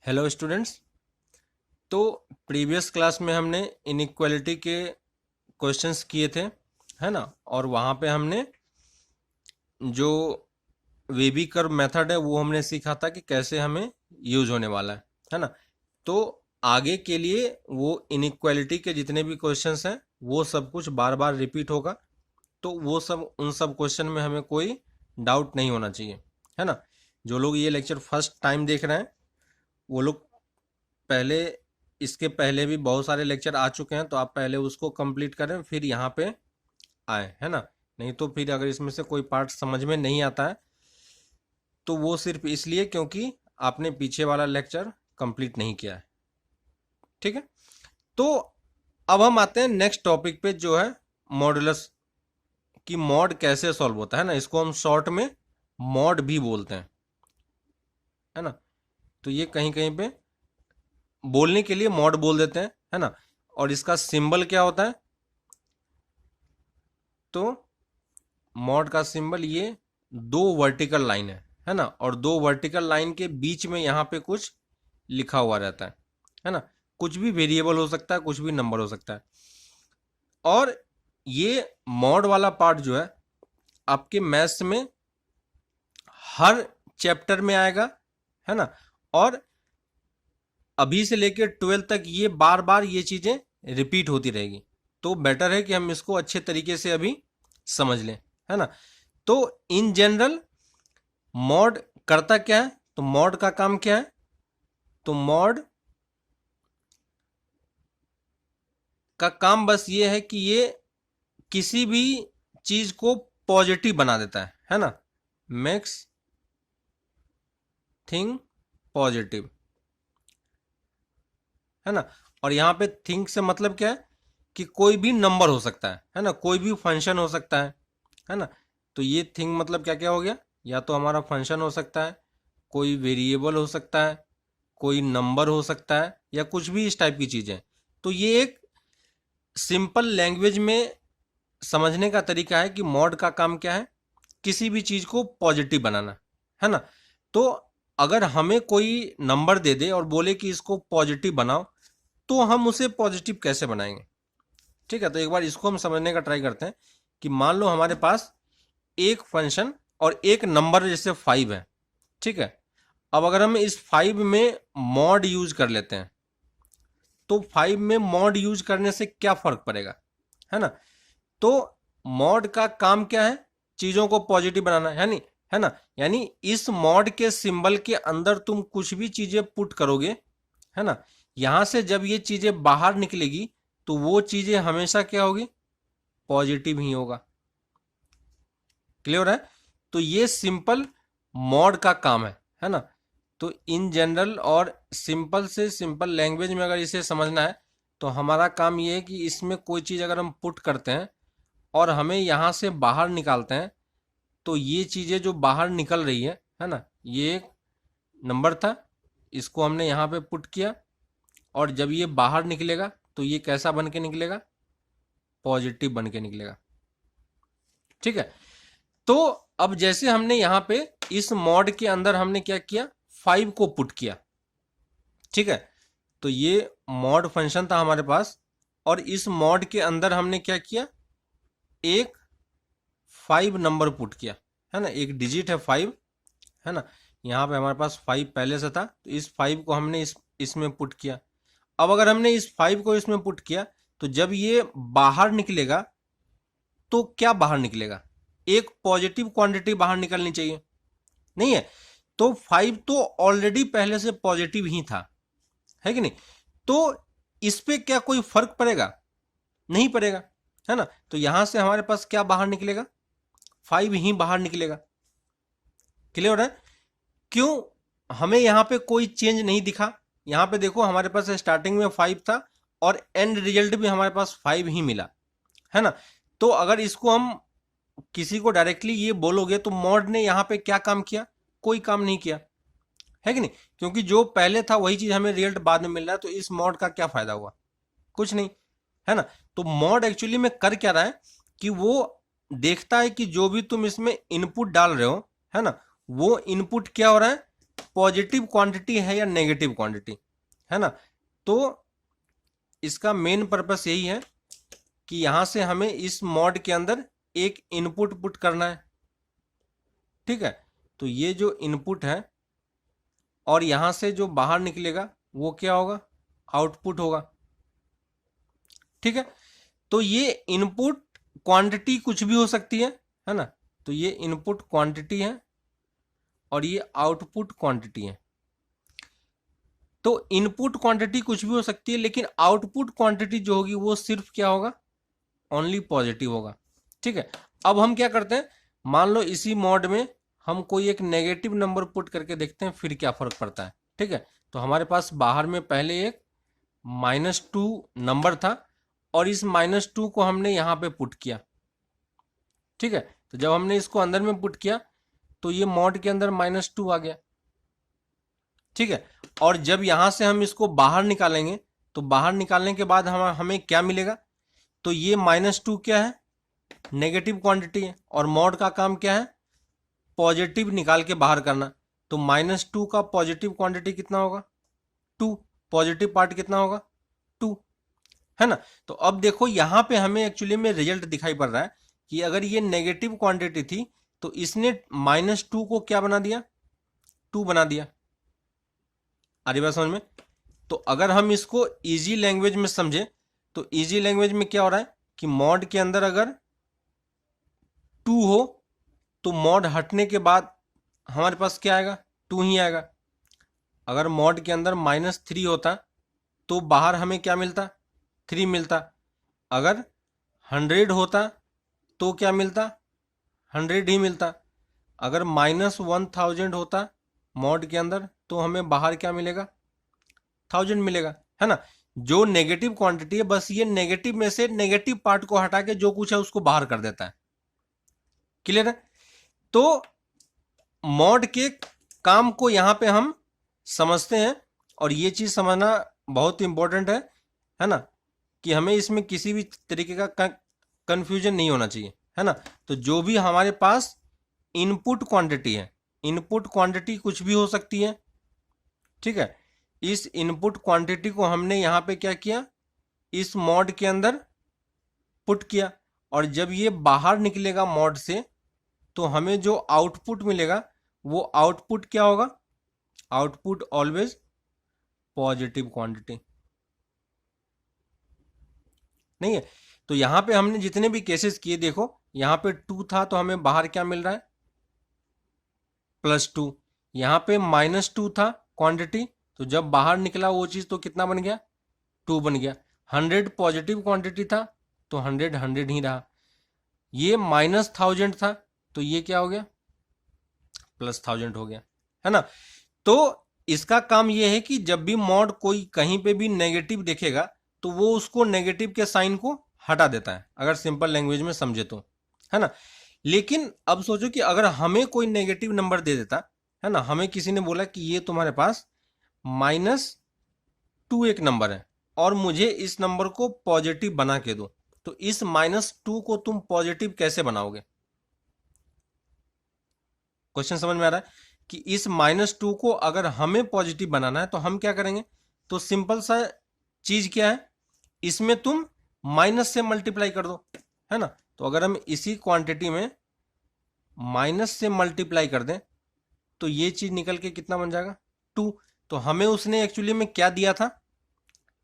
Hello students. तो previous class में हमने इनइक्वालिटी के क्वेश्चंस किए थे, है ना। और वहाँ पे हमने जो वेबी कर्व मेथड है वो हमने सीखा था कि कैसे हमें यूज होने वाला है ना। तो आगे के लिए वो इनइक्वालिटी के जितने भी क्वेश्चंस हैं वो सब कुछ बार बार रिपीट होगा। तो वो सब उन सब क्वेश्चन में हमें कोई डाउट नहीं होना चाहिए, है ना। जो लोग ये लेक्चर फर्स्ट टाइम देख रहे हैं वो लोग पहले, इसके पहले भी बहुत सारे लेक्चर आ चुके हैं, तो आप पहले उसको कंप्लीट करें फिर यहाँ पे आए, है ना। नहीं तो फिर अगर इसमें से कोई पार्ट समझ में नहीं आता है तो वो सिर्फ इसलिए क्योंकि आपने पीछे वाला लेक्चर कंप्लीट नहीं किया है। ठीक है। तो अब हम आते हैं नेक्स्ट टॉपिक पे, जो है मॉडुलस की मॉड कैसे सॉल्व होता है ना। इसको हम शॉर्ट में मॉड भी बोलते हैं, है ना। तो ये कहीं कहीं पे बोलने के लिए मॉड बोल देते हैं, है ना। और इसका सिंबल क्या होता है, तो मॉड का सिंबल ये दो वर्टिकल लाइन है ना। और दो वर्टिकल लाइन के बीच में यहाँ पे कुछ लिखा हुआ रहता है ना। कुछ भी वेरिएबल हो सकता है, कुछ भी नंबर हो सकता है। और ये मॉड वाला पार्ट जो है आपके मैथ्स में हर चैप्टर में आएगा, है ना। और अभी से लेकर 12 तक ये बार बार ये चीजें रिपीट होती रहेगी। तो बेटर है कि हम इसको अच्छे तरीके से अभी समझ लें, है ना। तो इन जनरल मॉड करता क्या है, तो मॉड का काम क्या है, तो मॉड का काम बस ये है कि ये किसी भी चीज को पॉजिटिव बना देता है ना। मेक्स थिंग पॉजिटिव, है ना। और यहाँ पे थिंग से मतलब क्या है कि कोई भी नंबर हो सकता है ना। कोई भी फंक्शन हो सकता है ना। तो ये थिंग मतलब क्या क्या हो गया, या तो हमारा फंक्शन हो सकता है, कोई वेरिएबल हो सकता है, कोई नंबर हो सकता है, या कुछ भी इस टाइप की चीजें। तो ये एक सिंपल लैंग्वेज में समझने का तरीका है कि मॉड का काम क्या है, किसी भी चीज को पॉजिटिव बनाना, है ना। तो अगर हमें कोई नंबर दे दे और बोले कि इसको पॉजिटिव बनाओ, तो हम उसे पॉजिटिव कैसे बनाएंगे। ठीक है। तो एक बार इसको हम समझने का ट्राई करते हैं कि मान लो हमारे पास एक फंक्शन और एक नंबर जैसे 5 है। ठीक है। अब अगर हम इस 5 में मॉड यूज कर लेते हैं, तो 5 में मॉड यूज करने से क्या फर्क पड़ेगा, है ना। तो मॉड का काम क्या है, चीजों को पॉजिटिव बनाना, है ना। यानी इस मॉड के सिंबल के अंदर तुम कुछ भी चीजें पुट करोगे, है ना, यहां से जब ये चीजें बाहर निकलेगी तो वो चीजें हमेशा क्या होगी, पॉजिटिव ही होगा। क्लियर है। तो ये सिंपल मॉड का काम है ना। तो इन जनरल और सिंपल से सिंपल लैंग्वेज में अगर इसे समझना है तो हमारा काम ये है कि इसमें कोई चीज़ अगर हम पुट करते हैं और हमें यहाँ से बाहर निकालते हैं, तो ये चीज़ें जो बाहर निकल रही है ना, ये एक नंबर था, इसको हमने यहाँ पे पुट किया, और जब ये बाहर निकलेगा तो ये कैसा बन के निकलेगा, पॉजिटिव बन के निकलेगा। ठीक है। तो अब जैसे हमने यहाँ पे इस मॉड के अंदर हमने क्या किया, 5 को पुट किया। ठीक है। तो ये मॉड फंक्शन था हमारे पास, और इस मॉड के अंदर हमने क्या किया, एक 5 नंबर पुट किया, है ना। एक डिजिट है 5, है ना। यहाँ पे हमारे पास 5 पहले से था, तो इस 5 को हमने इसमें पुट किया। अब अगर हमने इस 5 को इसमें पुट किया तो जब ये बाहर निकलेगा तो क्या बाहर निकलेगा, एक पॉजिटिव क्वांटिटी बाहर निकलनी चाहिए, नहीं है। तो 5 तो ऑलरेडी पहले से पॉजिटिव ही था, है कि नहीं। तो इस पे क्या कोई फर्क पड़ेगा, नहीं पड़ेगा, है ना। तो यहां से हमारे पास क्या बाहर निकलेगा, 5 ही बाहर निकलेगा। क्लियर है। क्यों, हमें यहां पे कोई चेंज नहीं दिखा। यहां पे देखो हमारे पास स्टार्टिंग में 5 था और एंड रिजल्ट भी हमारे पास 5 ही मिला, है ना। तो अगर इसको हम किसी को डायरेक्टली ये बोलोगे तो मॉड ने यहाँ पे क्या काम किया, कोई काम नहीं किया, है कि नहीं। क्योंकि जो पहले था वही चीज हमें रिजल्ट बाद में मिल रहा है, तो इस मॉड का क्या फायदा हुआ, कुछ नहीं, है ना। तो मॉड एक्चुअली में कर क्या रहा है कि वो देखता है कि जो भी तुम इसमें इनपुट डाल रहे हो, है ना, वो इनपुट क्या हो रहा है, पॉजिटिव क्वांटिटी है या नेगेटिव क्वांटिटी, है ना। तो इसका मेन पर्पस यही है कि यहां से हमें इस मॉड के अंदर एक इनपुट पुट करना है, ठीक है। तो ये जो इनपुट है और यहां से जो बाहर निकलेगा वो क्या होगा, आउटपुट होगा, ठीक है। तो ये इनपुट क्वांटिटी कुछ भी हो सकती है ना। तो ये इनपुट क्वांटिटी है और ये आउटपुट क्वांटिटी है। तो इनपुट क्वांटिटी कुछ भी हो सकती है, लेकिन आउटपुट क्वांटिटी जो होगी वो सिर्फ क्या होगा, ओनली पॉजिटिव होगा, ठीक है। अब हम क्या करते हैं, मान लो इसी मॉड में हम कोई एक नेगेटिव नंबर पुट करके देखते हैं फिर क्या फर्क पड़ता है, ठीक है। तो हमारे पास बाहर में पहले एक -2 नंबर था और इस -2 को हमने यहाँ पे पुट किया, ठीक है। तो जब हमने इसको अंदर में पुट किया तो ये मॉड के अंदर -2 आ गया, ठीक है। और जब यहां से हम इसको बाहर निकालेंगे तो बाहर निकालने के बाद हमें क्या मिलेगा, तो ये -2 क्या है, नेगेटिव क्वांटिटी है और मॉड का काम क्या है, पॉजिटिव निकाल के बाहर करना। तो -2 का पॉजिटिव क्वांटिटी कितना होगा, 2, पॉजिटिव पार्ट कितना होगा, 2, है ना। तो अब देखो यहां पे हमें एक्चुअली में रिजल्ट दिखाई पड़ रहा है कि अगर ये नेगेटिव क्वांटिटी थी तो इसने -2 को क्या बना दिया, 2 बना दिया। आ रही बात समझ में। तो अगर हम इसको इजी लैंग्वेज में समझे तो इजी लैंग्वेज में क्या हो रहा है कि मॉड के अंदर अगर 2 हो तो मॉड हटने के बाद हमारे पास क्या आएगा, 2 ही आएगा। अगर मॉड के अंदर -3 होता तो बाहर हमें क्या मिलता, 3 मिलता। अगर 100 होता तो क्या मिलता, 100 ही मिलता। अगर -1000 होता मॉड के अंदर तो हमें बाहर क्या मिलेगा, 1000 मिलेगा, है ना। जो नेगेटिव क्वांटिटी है बस ये नेगेटिव में से नेगेटिव पार्ट को हटा के जो कुछ है उसको बाहर कर देता है, क्लियर है। तो मॉड के काम को यहां पे हम समझते हैं और ये चीज समझना बहुत इंपॉर्टेंट है ना, कि हमें इसमें किसी भी तरीके का कंफ्यूजन नहीं होना चाहिए, है ना। तो जो भी हमारे पास इनपुट क्वांटिटी है, इनपुट क्वांटिटी कुछ भी हो सकती है, ठीक है। इस इनपुट क्वांटिटी को हमने यहां पे क्या किया, इस मॉड के अंदर पुट किया और जब ये बाहर निकलेगा मॉड से तो हमें जो आउटपुट मिलेगा वो आउटपुट क्या होगा, आउटपुट ऑलवेज पॉजिटिव क्वांटिटी, नहीं है। तो यहां पे हमने जितने भी केसेस किए देखो, यहां पे 2 था तो हमें बाहर क्या मिल रहा है, +2। यहां पे -2 था क्वांटिटी, तो जब बाहर निकला वो चीज तो कितना बन गया, 2 बन गया। 100 पॉजिटिव क्वांटिटी था तो 100 100 ही रहा। ये -1000 था तो ये क्या हो गया, +1000 हो गया, है ना। तो इसका काम ये है कि जब भी मॉड कोई कहीं पे भी नेगेटिव देखेगा तो वो उसको नेगेटिव के साइन को हटा देता है, अगर सिंपल लैंग्वेज में समझे तो, है ना। लेकिन अब सोचो कि अगर हमें कोई नेगेटिव नंबर दे देता, है ना, हमें किसी ने बोला कि ये तुम्हारे पास -2 एक नंबर है और मुझे इस नंबर को पॉजिटिव बना के दो, तो इस -2 को तुम पॉजिटिव कैसे बनाओगे, क्वेश्चन समझ में आ रहा है कि इस -2 को अगर हमें पॉजिटिव बनाना है तो हम क्या करेंगे, तो सिंपल सा चीज क्या है, इसमें तुम माइनस से मल्टीप्लाई कर दो, है ना। तो अगर हम इसी क्वांटिटी में माइनस से मल्टीप्लाई कर दें तो ये चीज निकल के कितना बन जाएगा, 2। तो हमें उसने एक्चुअली में क्या दिया था,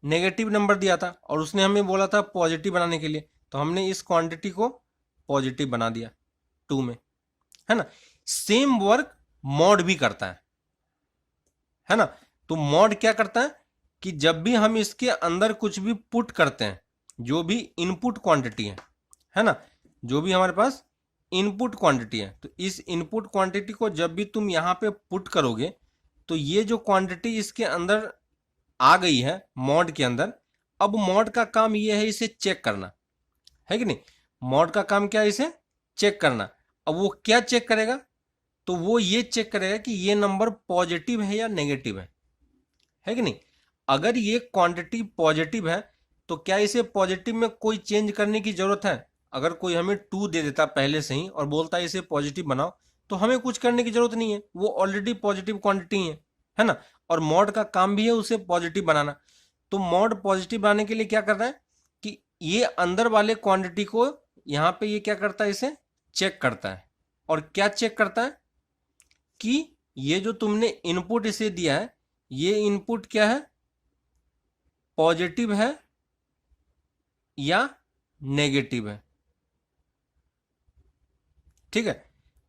नेगेटिव नंबर दिया था और उसने हमें बोला था पॉजिटिव बनाने के लिए, तो हमने इस क्वांटिटी को पॉजिटिव बना दिया 2 में, है ना। सेम वर्क मॉड भी करता है ना। तो मॉड क्या करता है कि जब भी हम इसके अंदर कुछ भी पुट करते हैं, जो भी इनपुट क्वांटिटी है ना, जो भी हमारे पास इनपुट क्वांटिटी है, तो इस इनपुट क्वांटिटी को जब भी तुम यहां पे पुट करोगे तो ये जो क्वांटिटी इसके अंदर आ गई है मॉड के अंदर, अब मॉड का काम ये है इसे चेक करना, है कि नहीं। मॉड का काम क्या है, इसे चेक करना। अब वो क्या चेक करेगा, तो वो ये चेक करेगा कि ये नंबर पॉजिटिव है या नेगेटिव है कि नहीं। अगर ये क्वांटिटी पॉजिटिव है तो क्या इसे पॉजिटिव में कोई चेंज करने की जरूरत है, अगर कोई हमें 2 दे देता पहले से ही और बोलता है इसे पॉजिटिव बनाओ, तो हमें कुछ करने की जरूरत नहीं है, वो ऑलरेडी पॉजिटिव क्वांटिटी है ना। और मॉड का काम भी है उसे पॉजिटिव बनाना। तो मॉड पॉजिटिव बनाने के लिए क्या कर रहा है कि ये अंदर वाले क्वांटिटी को यहाँ पे ये क्या करता है, इसे चेक करता है। और क्या चेक करता है कि ये जो तुमने इनपुट इसे दिया है, ये इनपुट क्या है, पॉजिटिव है या नेगेटिव है। ठीक है,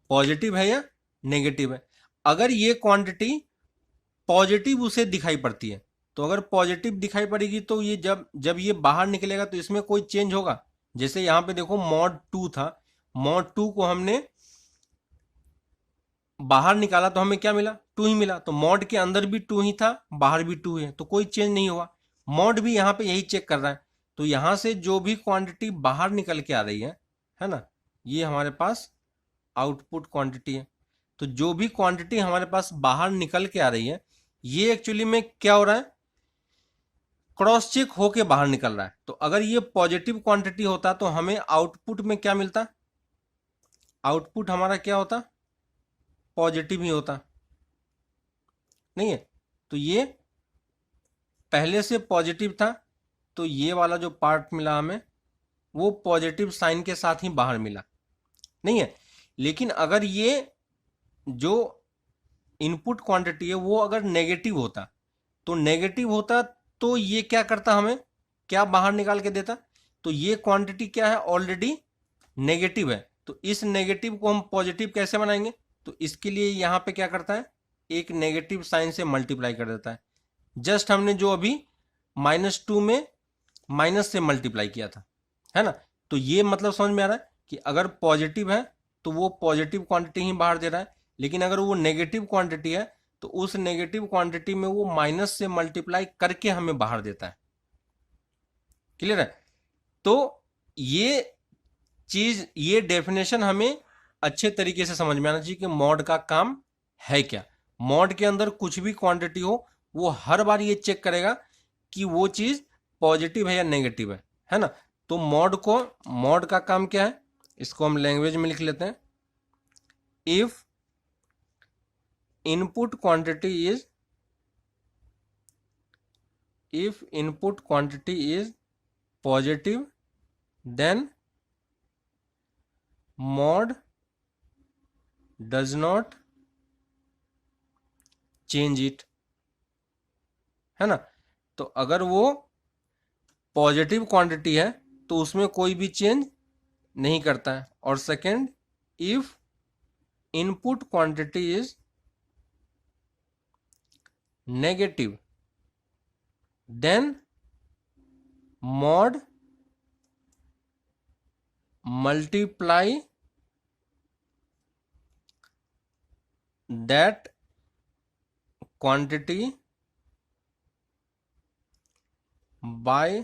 पॉजिटिव है या नेगेटिव है। अगर ये क्वांटिटी पॉजिटिव उसे दिखाई पड़ती है, तो अगर पॉजिटिव दिखाई पड़ेगी तो ये जब जब ये बाहर निकलेगा तो इसमें कोई चेंज होगा। जैसे यहां पे देखो mod 2 था, mod 2 को हमने बाहर निकाला तो हमें क्या मिला, 2 ही मिला। तो mod के अंदर भी 2 ही था, बाहर भी 2 है, तो कोई चेंज नहीं हुआ। mod भी यहाँ पे यही चेक कर रहा है। तो यहां से जो भी क्वांटिटी बाहर निकल के आ रही है ना, ये हमारे पास आउटपुट क्वांटिटी है। तो जो भी क्वांटिटी हमारे पास बाहर निकल के आ रही है, ये एक्चुअली में क्या हो रहा है, क्रॉस चेक होके बाहर निकल रहा है। तो अगर ये पॉजिटिव क्वांटिटी होता तो हमें आउटपुट में क्या मिलता, आउटपुट हमारा क्या होता, पॉजिटिव ही होता, नहीं है। तो ये पहले से पॉजिटिव था, तो ये वाला जो पार्ट मिला हमें वो पॉजिटिव साइन के साथ ही बाहर मिला, नहीं है। लेकिन अगर ये जो इनपुट क्वांटिटी है वो अगर नेगेटिव होता, तो नेगेटिव होता तो ये क्या करता, हमें क्या बाहर निकाल के देता। तो ये क्वांटिटी क्या है, ऑलरेडी नेगेटिव है। तो इस नेगेटिव को हम पॉजिटिव कैसे बनाएंगे, तो इसके लिए यहाँ पे क्या करता है, एक नेगेटिव साइन से मल्टीप्लाई कर देता है। जस्ट हमने जो अभी -2 में माइनस से मल्टीप्लाई किया था, है ना। तो ये मतलब समझ में आ रहा है कि अगर पॉजिटिव है तो वो पॉजिटिव क्वांटिटी ही बाहर दे रहा है, लेकिन अगर वो नेगेटिव क्वांटिटी है तो उस नेगेटिव क्वांटिटी में वो माइनस से मल्टीप्लाई करके हमें बाहर देता है। क्लियर है। तो ये चीज, ये डेफिनेशन हमें अच्छे तरीके से समझ में आना चाहिए कि मॉड का काम है क्या। मॉड के अंदर कुछ भी क्वांटिटी हो, वो हर बार ये चेक करेगा कि वो चीज पॉजिटिव है या नेगेटिव है ना। तो मॉड का काम क्या है, इसको हम लैंग्वेज में लिख लेते हैं। If input quantity is positive then mod does not change it, है ना। तो अगर वो पॉजिटिव क्वांटिटी है तो उसमें कोई भी चेंज नहीं करता है। और second, if input quantity is negative then mod multiply that quantity by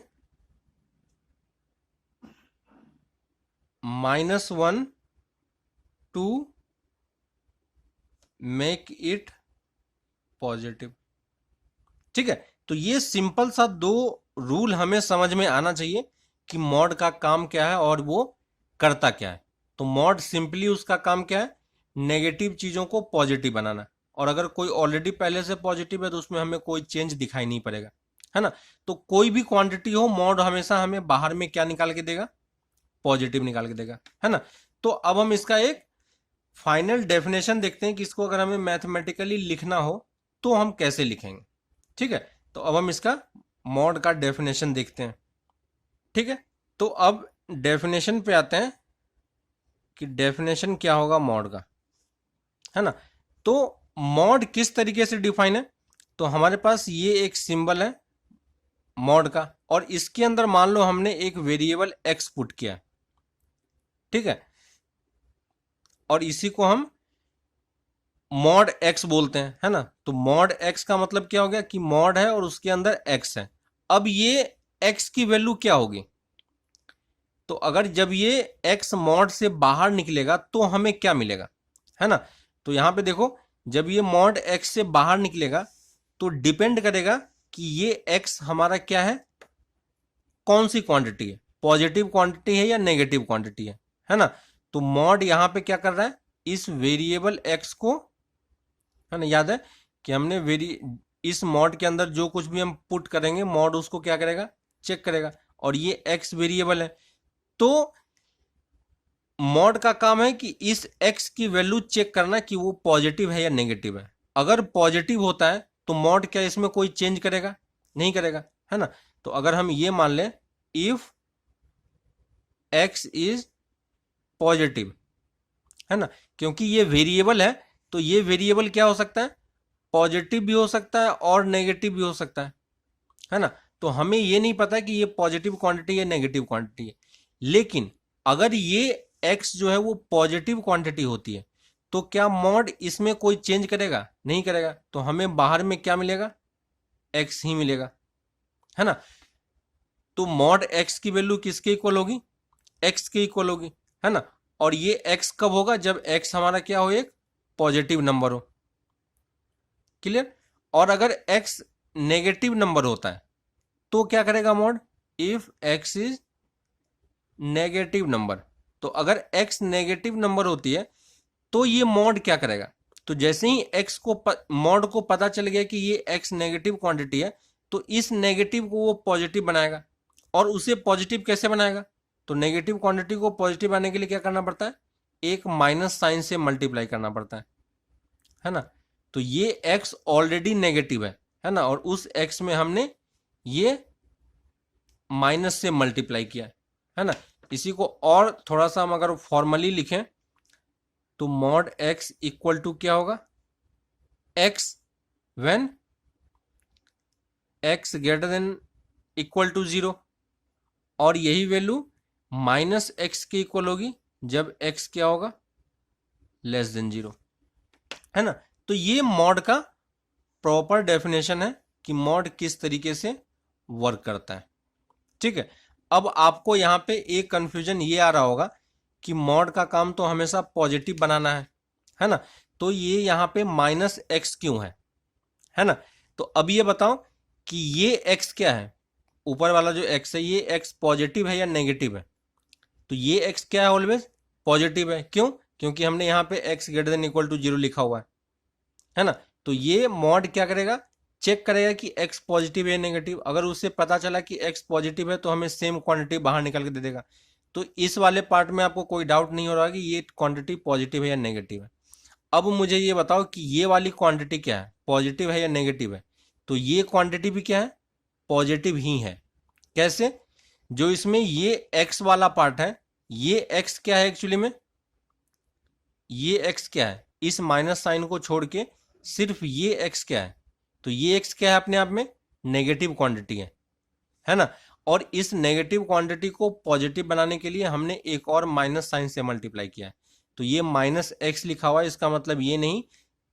-1 to make it positive. ठीक है। तो ये सिंपल सा 2 रूल हमें समझ में आना चाहिए कि मॉड का काम क्या है और वो करता क्या है। तो मॉड सिंपली उसका काम क्या है, नेगेटिव चीजों को पॉजिटिव बनाना। और अगर कोई ऑलरेडी पहले से पॉजिटिव है तो उसमें हमें कोई चेंज दिखाई नहीं पड़ेगा, है ना। तो कोई भी क्वांटिटी हो, मॉड हमेशा हमें बाहर में क्या निकाल के देगा, पॉजिटिव निकाल के देगा, है ना। तो अब हम इसका एक फाइनल डेफिनेशन देखते हैं कि इसको अगर हमें मैथमेटिकली लिखना हो तो हम कैसे लिखेंगे। ठीक है। तो अब हम इसका मॉड का डेफिनेशन देखते हैं। ठीक है। तो अब डेफिनेशन पे आते हैं कि डेफिनेशन क्या होगा मॉड का, है ना। तो मॉड किस तरीके से डिफाइन है, तो हमारे पास ये एक सिंबल है मॉड का, और इसके अंदर मान लो हमने एक वेरिएबल x पुट किया, ठीक है, और इसी को हम मॉड x बोलते हैं, है ना। तो मॉड x का मतलब क्या हो गया कि मॉड है और उसके अंदर x है। अब ये x की वैल्यू क्या होगी, तो अगर जब ये x मॉड से बाहर निकलेगा तो हमें क्या मिलेगा, है ना। तो यहां पे देखो, जब ये मॉड x से बाहर निकलेगा तो डिपेंड करेगा कि ये x हमारा क्या है, कौन सी क्वांटिटी है, पॉजिटिव क्वांटिटी है या नेगेटिव क्वांटिटी है ना। तो मॉड यहां पे क्या कर रहा है, इस वेरिएबल x को, है ना, याद है कि हमने इस मॉड के अंदर जो कुछ भी हम पुट करेंगे मॉड उसको क्या करेगा, चेक करेगा, और ये x वेरिएबल है। तो मॉड का काम है कि इस x की वैल्यू चेक करना कि वो पॉजिटिव है या नेगेटिव है। अगर पॉजिटिव होता है तो मॉड क्या इसमें कोई चेंज करेगा, नहीं करेगा, है ना। तो अगर हम ये मान लें इफ x इज पॉजिटिव, है ना, क्योंकि ये वेरिएबल है तो ये वेरिएबल क्या हो सकता है, पॉजिटिव भी हो सकता है और नेगेटिव भी हो सकता है ना। तो हमें ये नहीं पता कि ये पॉजिटिव क्वांटिटी है नेगेटिव क्वांटिटी है। लेकिन अगर ये x जो है वो पॉजिटिव क्वांटिटी होती है तो क्या मॉड इसमें कोई चेंज करेगा, नहीं करेगा। तो हमें बाहर में क्या मिलेगा, x ही मिलेगा, है ना। तो मॉड x की वैल्यू किसके इक्वल होगी, x के इक्वल होगी, है ना। और ये x कब होगा, जब x हमारा क्या हो, एक पॉजिटिव नंबर हो। क्लियर। और अगर x नेगेटिव नंबर होता है तो क्या करेगा mod, if x is negative number. तो अगर x नेगेटिव नंबर होती है तो ये मॉड क्या करेगा, तो जैसे ही x को मॉड को पता चल गया कि ये x नेगेटिव क्वांटिटी है तो इस नेगेटिव को वो पॉजिटिव बनाएगा। और उसे पॉजिटिव कैसे बनाएगा, तो नेगेटिव क्वांटिटी को पॉजिटिव बनाने के लिए क्या करना पड़ता है, एक माइनस साइन से मल्टीप्लाई करना पड़ता है ना। तो ये x ऑलरेडी नेगेटिव है ना, और उस x में हमने ये माइनस से मल्टीप्लाई किया है ना। इसी को और थोड़ा सा हम अगर फॉर्मली लिखें तो मॉड x इक्वल टू क्या होगा, x when x greater than equal to 0, और यही वैल्यू माइनस एक्स के इक्वल होगी जब x क्या होगा, लेस देन 0, है ना। तो ये मॉड का प्रॉपर डेफिनेशन है कि मॉड किस तरीके से वर्क करता है। ठीक है। अब आपको यहां पे एक कंफ्यूजन ये आ रहा होगा कि मॉड का काम तो हमेशा पॉजिटिव बनाना है ना। तो ये यहाँ पे माइनस एक्स क्यों है ना। तो अब ये बताओ कि ये एक्स क्या है, ऊपर वाला जो एक्स है ये एक्स पॉजिटिव है या नेगेटिव है। तो ये एक्स क्या है, ऑलवेज पॉजिटिव है। क्यों, क्योंकि हमने यहाँ पे x greater than equal to 0 लिखा हुआ है ना। तो ये मॉड क्या करेगा, चेक करेगा कि x पॉजिटिव है नेगेटिव। अगर उसे पता चला कि x पॉजिटिव है तो हमें सेम क्वांटिटी बाहर निकल के दे देगा। तो इस वाले पार्ट में आपको कोई डाउट नहीं हो रहा कि ये क्वांटिटी पॉजिटिव है या नेगेटिव है। अब मुझे ये बताओ कि ये वाली क्वांटिटी क्या है, पॉजिटिव है या नेगेटिव है। तो ये क्वांटिटी भी क्या है, पॉजिटिव ही है। कैसे, जो इसमें ये x वाला पार्ट है, ये x क्या है एक्चुअली में, ये x क्या है, इस माइनस साइन को छोड़ के सिर्फ ये x क्या है, तो ये x क्या है अपने आप में, नेगेटिव क्वांटिटी है ना। और इस नेगेटिव क्वांटिटी को पॉजिटिव बनाने के लिए हमने एक और माइनस साइन से मल्टीप्लाई किया है। तो ये माइनस एक्स लिखा हुआ है, इसका मतलब ये नहीं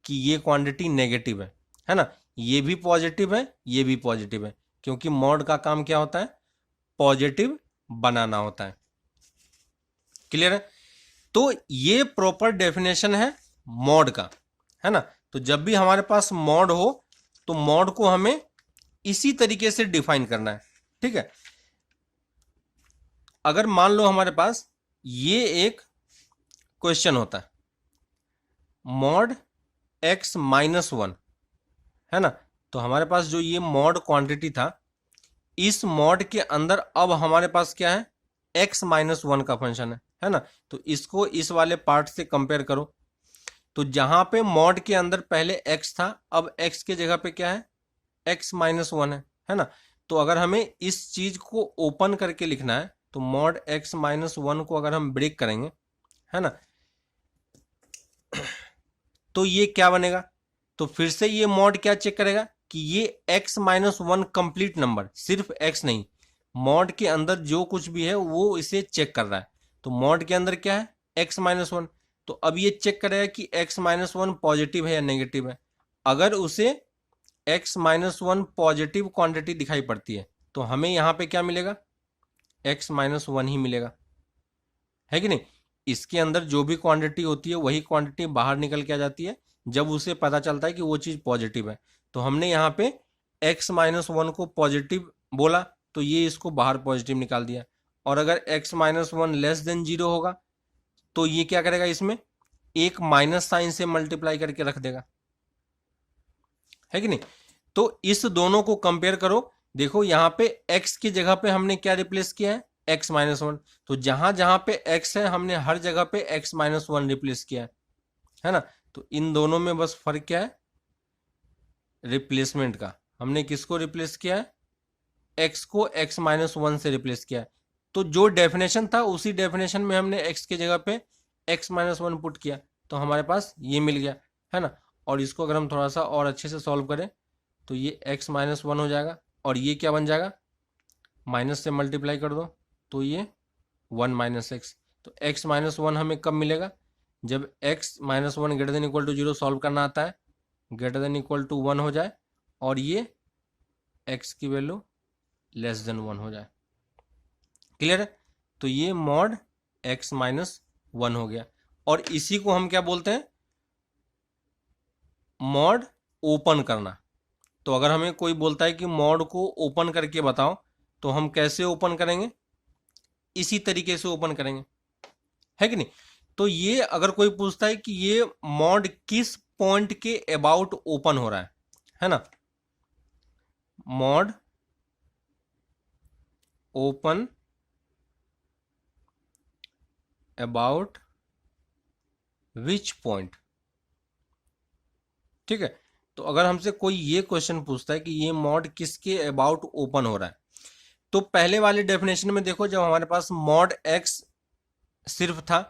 कि ये क्वांटिटी नेगेटिव है ना। ये भी पॉजिटिव है, ये भी पॉजिटिव है, क्योंकि मॉड का काम क्या होता है, पॉजिटिव बनाना होता है। क्लियर है। तो ये प्रॉपर डेफिनेशन है मॉड का, है ना। तो जब भी हमारे पास मॉड हो तो मॉड को हमें इसी तरीके से डिफाइन करना है। ठीक है। अगर मान लो हमारे पास ये एक क्वेश्चन होता है, मॉड x माइनस 1, है ना। तो हमारे पास जो ये मॉड क्वांटिटी था, इस मॉड के अंदर अब हमारे पास क्या है, x माइनस 1 का फंक्शन है ना। तो इसको इस वाले पार्ट से कंपेयर करो। तो जहां पे मॉड के अंदर पहले x था, अब x के जगह पे क्या है, x माइनस 1 है ना। तो अगर हमें इस चीज को ओपन करके लिखना है तो मॉड x माइनस 1 को अगर हम ब्रेक करेंगे, है ना, तो ये क्या बनेगा। तो फिर से ये मॉड क्या चेक करेगा कि ये x माइनस 1 कंप्लीट नंबर, सिर्फ x नहीं, मॉड के अंदर जो कुछ भी है वो इसे चेक कर रहा है। तो मॉड के अंदर क्या है, x माइनस 1। तो अब ये चेक करेगा कि x माइनस 1 पॉजिटिव है या नेगेटिव है। अगर उसे x माइनस 1 पॉजिटिव क्वांटिटी दिखाई पड़ती है तो हमें यहाँ पे क्या मिलेगा, x माइनस 1 ही मिलेगा, है कि नहीं। इसके अंदर जो भी क्वांटिटी होती है वही क्वांटिटी बाहर निकल के आ जाती है जब उसे पता चलता है कि वो चीज़ पॉजिटिव है। तो हमने यहाँ पे x माइनस 1 को पॉजिटिव बोला तो ये इसको बाहर पॉजिटिव निकाल दिया। और अगर x माइनस 1 लेस देन 0 होगा तो ये क्या करेगा, इसमें एक माइनस साइन से मल्टीप्लाई करके रख देगा, है कि नहीं। तो इस दोनों को कंपेयर करो, देखो यहाँ पे x की जगह पे हमने क्या रिप्लेस किया है, x माइनस वन। तो जहां जहां पे x है हमने हर जगह पे x माइनस वन रिप्लेस किया है ना। तो इन दोनों में बस फर्क क्या है, रिप्लेसमेंट का। हमने किसको रिप्लेस किया है, x को x माइनस वन से रिप्लेस किया है। तो जो डेफिनेशन था उसी डेफिनेशन में हमने x की जगह पे x माइनस वन पुट किया, तो हमारे पास ये मिल गया, है ना। और इसको अगर हम थोड़ा सा और अच्छे से सॉल्व करें तो ये x माइनस वन हो जाएगा, और ये क्या बन जाएगा, माइनस से मल्टीप्लाई कर दो तो ये वन माइनस एक्स। तो x माइनस वन हमें कब मिलेगा, जब x minus one greater than equal to zero solve करना आता है, greater than equal to one हो जाए और ये x की वैल्यू लेस देन वन हो जाए। क्लियर है। तो ये मॉड x माइनस वन हो गया, और इसी को हम क्या बोलते हैं, मॉड ओपन करना। तो अगर हमें कोई बोलता है कि मॉड को ओपन करके बताओ, तो हम कैसे ओपन करेंगे, इसी तरीके से ओपन करेंगे, है कि नहीं। तो ये अगर कोई पूछता है कि ये मॉड किस पॉइंट के अबाउट ओपन हो रहा है ना, mod open about which point, ठीक है। तो अगर हमसे कोई ये क्वेश्चन पूछता है कि ये मॉड किसके अबाउट ओपन हो रहा है, तो पहले वाले डेफिनेशन में देखो, जब हमारे पास मॉड एक्स सिर्फ था,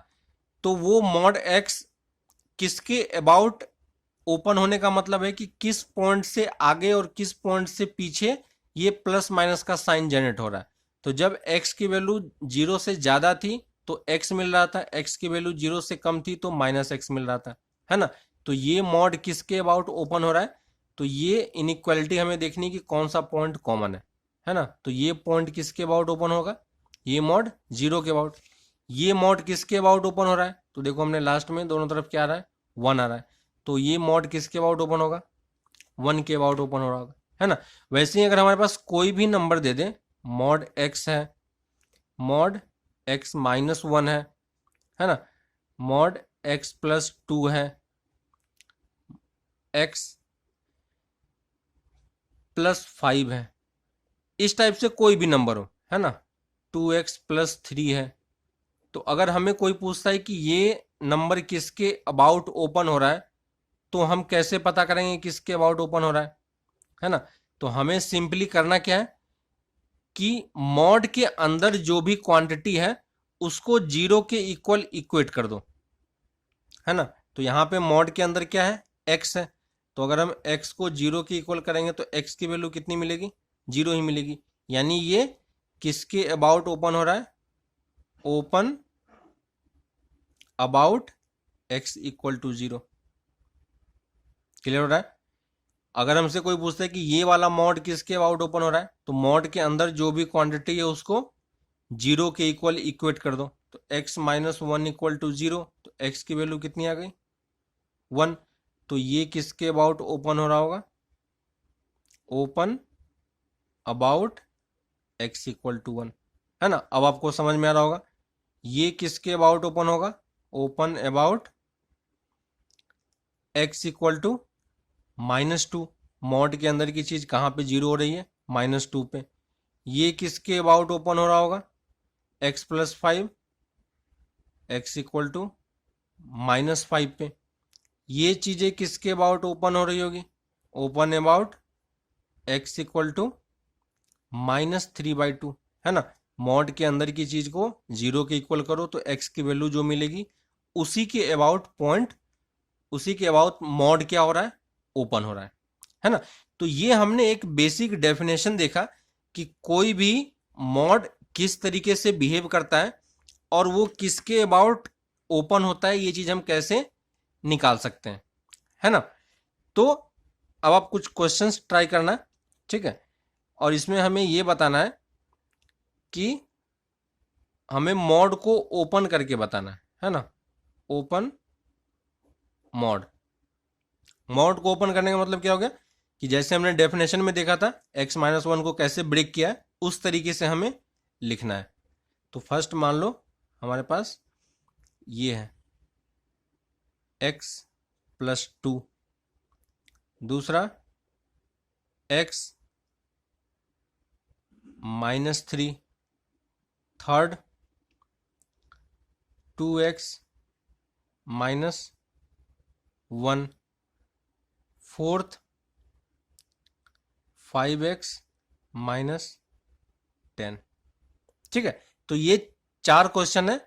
तो वो मॉड एक्स किसके अबाउट ओपन होने का मतलब है कि किस पॉइंट से आगे और किस पॉइंट से पीछे ये प्लस माइनस का साइन जनरेट हो रहा है। तो जब x की वैल्यू जीरो से ज्यादा थी तो x मिल रहा था, x की वैल्यू जीरो से कम थी तो माइनस एक्स मिल रहा था, है ना। तो ये मॉड किसके अबाउट ओपन हो रहा है, तो ये इनइक्वालिटी हमें देखनी कि कौन सा पॉइंट कॉमन है ना। तो ये पॉइंट किसके अबाउट ओपन होगा, ये मॉड जीरो के अबाउट। ये मॉड किसके अबाउट ओपन हो रहा है, तो देखो हमने लास्ट में दोनों तरफ क्या आ रहा है, वन आ रहा है। तो ये मॉड किसके अबाउट ओपन होगा, वन के अबाउट ओपन हो रहा होगा, है ना। वैसे ही अगर हमारे पास कोई भी नंबर दे दे, मॉड एक्स है, मॉड एक्स माइनस वन है ना, मॉड एक्स प्लस टू है, एक्स प्लस फाइव है, इस टाइप से कोई भी नंबर हो, है ना, टू एक्स प्लस थ्री है। तो अगर हमें कोई पूछता है कि ये नंबर किसके अबाउट ओपन हो रहा है, तो हम कैसे पता करेंगे किसके अबाउट ओपन हो रहा है ना। तो हमें सिंपली करना क्या है कि मॉड के अंदर जो भी क्वांटिटी है उसको जीरो के इक्वल इक्वेट कर दो, है ना। तो यहाँ पे मॉड के अंदर क्या है, एक्स है। तो अगर हम एक्स को जीरो के इक्वल करेंगे तो एक्स की वैल्यू कितनी मिलेगी, जीरो ही मिलेगी। यानी ये किसके अबाउट ओपन हो रहा है, open about x equal to zero. Clear हो रहा है। अगर हमसे कोई पूछता है कि ये वाला मॉड किसके अबाउट ओपन हो रहा है, तो मॉड के अंदर जो भी क्वांटिटी है उसको जीरो के इक्वल इक्वेट कर दो। तो x minus one equal to zero, तो x की वैल्यू कितनी आ गई, वन। तो ये किसके अबाउट ओपन हो रहा होगा, open about x equal to one, है ना। अब आपको समझ में आ रहा होगा ये किसके अबाउट ओपन होगा, open about x equal to minus two. Mod के अंदर की चीज कहाँ पे जीरो हो रही है, माइनस टू पे। ये किसके अबाउट ओपन हो रहा होगा, x plus five, x equal to minus five पे। ये चीजें किसके अबाउट ओपन हो रही होगी, open about x equal to minus three by two, है ना। मॉड के अंदर की चीज को जीरो के इक्वल करो तो x की वैल्यू जो मिलेगी उसी के अबाउट पॉइंट, उसी के अबाउट मॉड क्या हो रहा है, ओपन हो रहा है ना। तो ये हमने एक बेसिक डेफिनेशन देखा कि कोई भी मॉड किस तरीके से बिहेव करता है और वो किसके अबाउट ओपन होता है, ये चीज हम कैसे निकाल सकते हैं, है ना। तो अब आप कुछ क्वेश्चंस ट्राई करना, ठीक है। और इसमें हमें ये बताना है कि हमें मॉड को ओपन करके बताना है ना, ओपन मॉड। मॉड को ओपन करने का मतलब क्या हो गया कि जैसे हमने डेफिनेशन में देखा था x माइनस वन को कैसे ब्रेक किया है उस तरीके से हमें लिखना है। तो फर्स्ट मान लो हमारे पास ये है, एक्स प्लस 2, दूसरा x minus 3, third 2x minus 1, fourth 5x minus 10। ठीक है, तो ये 4 क्वेश्चन है।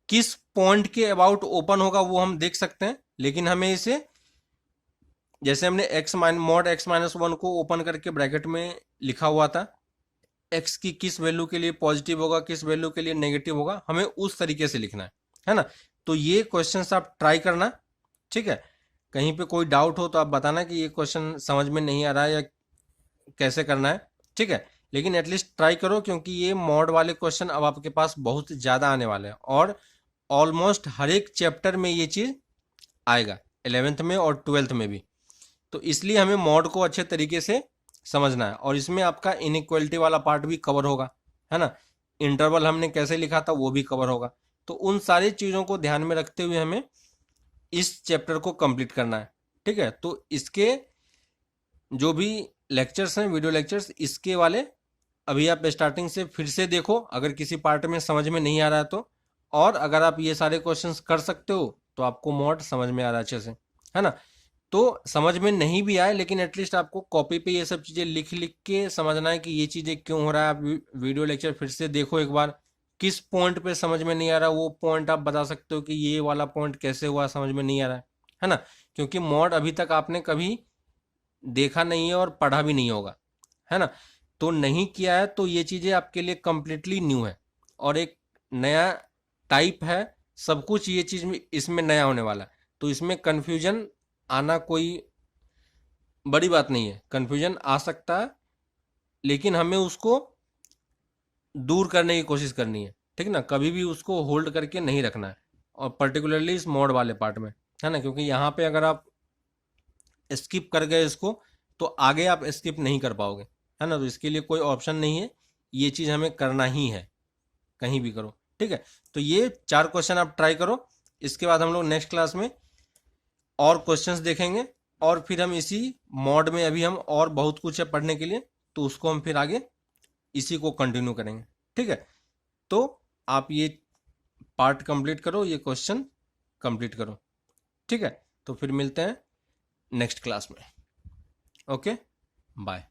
किस पॉइंट के अबाउट ओपन होगा वो हम देख सकते हैं, लेकिन हमें इसे, जैसे हमने मॉड x माइनस 1 को ओपन करके ब्रैकेट में लिखा हुआ था, x की किस वैल्यू के लिए पॉजिटिव होगा, किस वैल्यू के लिए नेगेटिव होगा, हमें उस तरीके से लिखना है ना। तो ये क्वेश्चन आप ट्राई करना, ठीक है। कहीं पे कोई डाउट हो तो आप बताना कि ये क्वेश्चन समझ में नहीं आ रहा है या कैसे करना है, ठीक है। लेकिन एटलीस्ट ट्राई करो, क्योंकि ये मॉड वाले क्वेश्चन अब आपके पास बहुत ज़्यादा आने वाले हैं, और ऑलमोस्ट हर एक चैप्टर में ये चीज़ आएगा, 11th में और 12th में भी। तो इसलिए हमें मॉड को अच्छे तरीके से समझना है, और इसमें आपका इनइक्वलिटी वाला पार्ट भी कवर होगा, है ना। इंटरवल हमने कैसे लिखा था वो भी कवर होगा। तो उन सारी चीज़ों को ध्यान में रखते हुए हमें इस चैप्टर को कंप्लीट करना है, ठीक है। तो इसके जो भी लेक्चर्स हैं, वीडियो लेक्चर्स, इसके वाले अभी आप स्टार्टिंग से फिर से देखो, अगर किसी पार्ट में समझ में नहीं आ रहा है तो। और अगर आप ये सारे क्वेश्चंस कर सकते हो तो आपको मॉड समझ में आ रहा है अच्छे से, है ना। तो समझ में नहीं भी आए, लेकिन एटलीस्ट आपको कॉपी पे ये सब चीज़ें लिख लिख के समझना है कि ये चीज़ें क्यों हो रहा है। आप वीडियो लेक्चर फिर से देखो एक बार, किस पॉइंट पे समझ में नहीं आ रहा वो पॉइंट आप बता सकते हो कि ये वाला पॉइंट कैसे हुआ, समझ में नहीं आ रहा है ना। क्योंकि मॉड अभी तक आपने कभी देखा नहीं है और पढ़ा भी नहीं होगा, है ना। तो नहीं किया है तो ये चीज़ें आपके लिए कंप्लीटली न्यू है, और एक नया टाइप है, सब कुछ ये चीज़ में इसमें नया होने वाला है। तो इसमें कन्फ्यूजन आना कोई बड़ी बात नहीं है, कन्फ्यूजन आ सकता है, लेकिन हमें उसको दूर करने की कोशिश करनी है, ठीक ना। कभी भी उसको होल्ड करके नहीं रखना है, और पर्टिकुलरली इस मोड वाले पार्ट में, है ना। क्योंकि यहाँ पे अगर आप स्किप कर गए इसको तो आगे आप स्किप नहीं कर पाओगे, है ना। तो इसके लिए कोई ऑप्शन नहीं है, ये चीज़ हमें करना ही है, कहीं भी करो, ठीक है। तो ये 4 क्वेश्चन आप ट्राई करो। इसके बाद हम लोग नेक्स्ट क्लास में और क्वेश्चंस देखेंगे, और फिर हम इसी मॉड में अभी हम और बहुत कुछ है पढ़ने के लिए, तो उसको हम फिर आगे इसी को कंटिन्यू करेंगे, ठीक है। तो आप ये पार्ट कंप्लीट करो, ये क्वेश्चन कंप्लीट करो, ठीक है। तो फिर मिलते हैं नेक्स्ट क्लास में। Okay, bye.